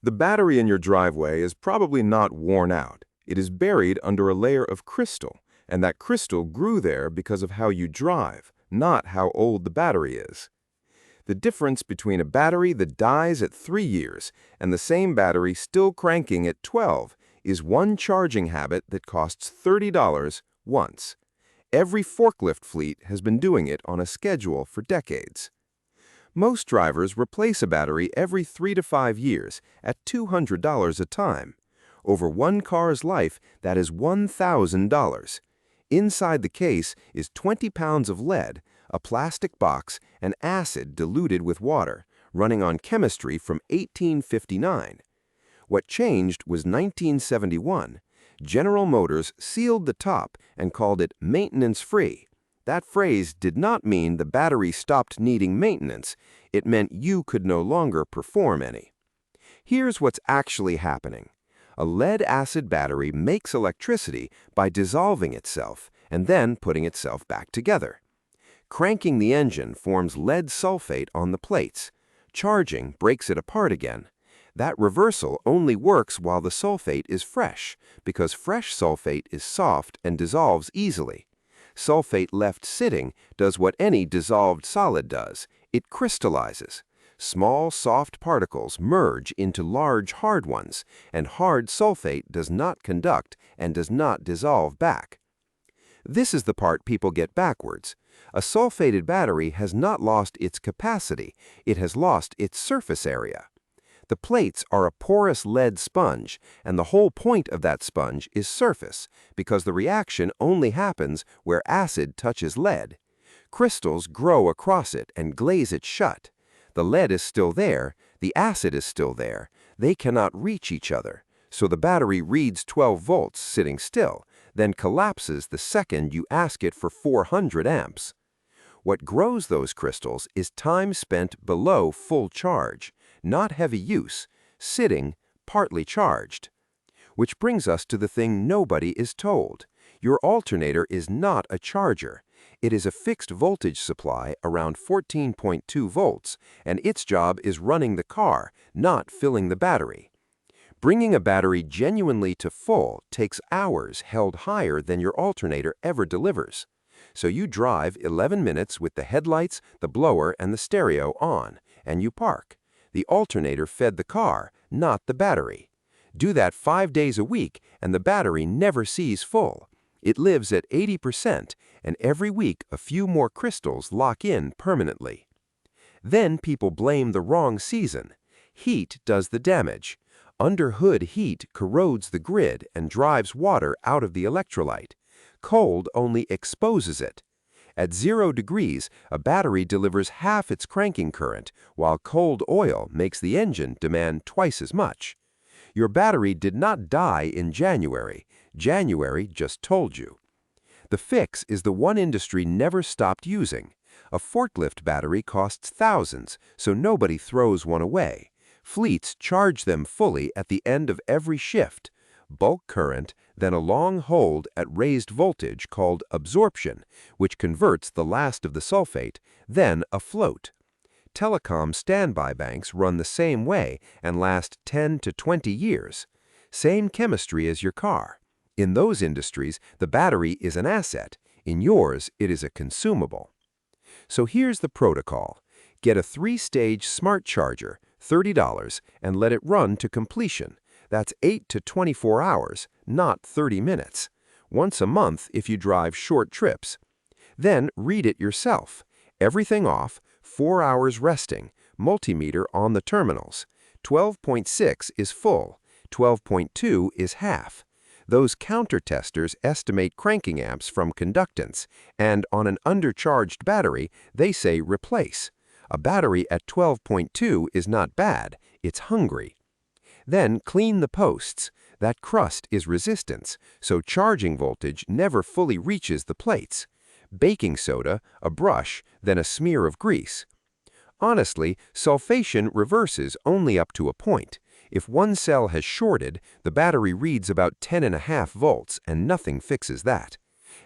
The battery in your driveway is probably not worn out. It is buried under a layer of crystal, and that crystal grew there because of how you drive, not how old the battery is. The difference between a battery that dies at 3 years and the same battery still cranking at 12 is one charging habit that costs $30 once. Every forklift fleet has been doing it on a schedule for decades. Most drivers replace a battery every 3 to 5 years at $200 a time. Over one car's life, that is $1,000. Inside the case is 20 pounds of lead, a plastic box, and acid diluted with water, running on chemistry from 1859. What changed was 1971. General Motors sealed the top and called it maintenance-free. That phrase did not mean the battery stopped needing maintenance. It meant you could no longer perform any. Here's what's actually happening. A lead-acid battery makes electricity by dissolving itself and then putting itself back together. Cranking the engine forms lead sulfate on the plates. Charging breaks it apart again. That reversal only works while the sulfate is fresh, because fresh sulfate is soft and dissolves easily. Sulfate left sitting does what any dissolved solid does. It crystallizes. Small, soft particles merge into large, hard ones, and hard sulfate does not conduct and does not dissolve back. This is the part people get backwards. A sulfated battery has not lost its capacity, it has lost its surface area. The plates are a porous lead sponge, and the whole point of that sponge is surface, because the reaction only happens where acid touches lead. Crystals grow across it and glaze it shut. The lead is still there, the acid is still there. They cannot reach each other, so the battery reads 12 volts sitting still, then collapses the second you ask it for 400 amps. What grows those crystals is time spent below full charge, not heavy use, sitting, partly charged. Which brings us to the thing nobody is told. Your alternator is not a charger. It is a fixed voltage supply around 14.2 volts, and its job is running the car, not filling the battery. Bringing a battery genuinely to full takes hours held higher than your alternator ever delivers. So you drive 11 minutes with the headlights, the blower, and the stereo on, and you park. The alternator fed the car, not the battery. Do that 5 days a week, and the battery never sees full. It lives at 80%, and every week a few more crystals lock in permanently. Then people blame the wrong season. Heat does the damage. Under-hood heat corrodes the grid and drives water out of the electrolyte. Cold only exposes it. At 0 degrees, a battery delivers half its cranking current, while cold oil makes the engine demand twice as much. Your battery did not die in January. January just told you. The fix is the one industry never stopped using. A forklift battery costs thousands, so nobody throws one away. Fleets charge them fully at the end of every shift. Bulk current, then a long hold at raised voltage called absorption, which converts the last of the sulfate, then a float. Telecom standby banks run the same way and last 10 to 20 years. Same chemistry as your car. In those industries, the battery is an asset. In yours, it is a consumable. So here's the protocol. Get a 3-stage smart charger, $30, and let it run to completion. That's 8 to 24 hours, not 30 minutes. Once a month if you drive short trips. Then read it yourself. Everything off, 4 hours resting, multimeter on the terminals. 12.6 is full, 12.2 is half. Those counter testers estimate cranking amps from conductance, and on an undercharged battery, they say replace. A battery at 12.2 is not bad, it's hungry. Then clean the posts. That crust is resistance, so charging voltage never fully reaches the plates. Baking soda, a brush, then a smear of grease. Honestly, sulfation reverses only up to a point. If one cell has shorted, the battery reads about 10.5 volts, and nothing fixes that.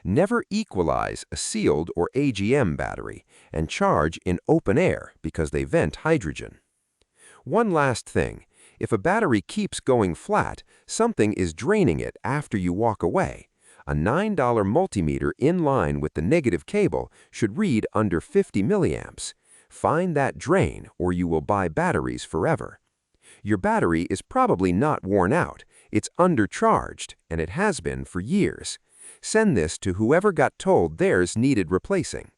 Never equalize a sealed or AGM battery, and charge in open air because they vent hydrogen. One last thing. If a battery keeps going flat, something is draining it after you walk away. A $9 multimeter in line with the negative cable should read under 50 milliamps. Find that drain or you will buy batteries forever. Your battery is probably not worn out. It's undercharged, and it has been for years. Send this to whoever got told theirs needed replacing.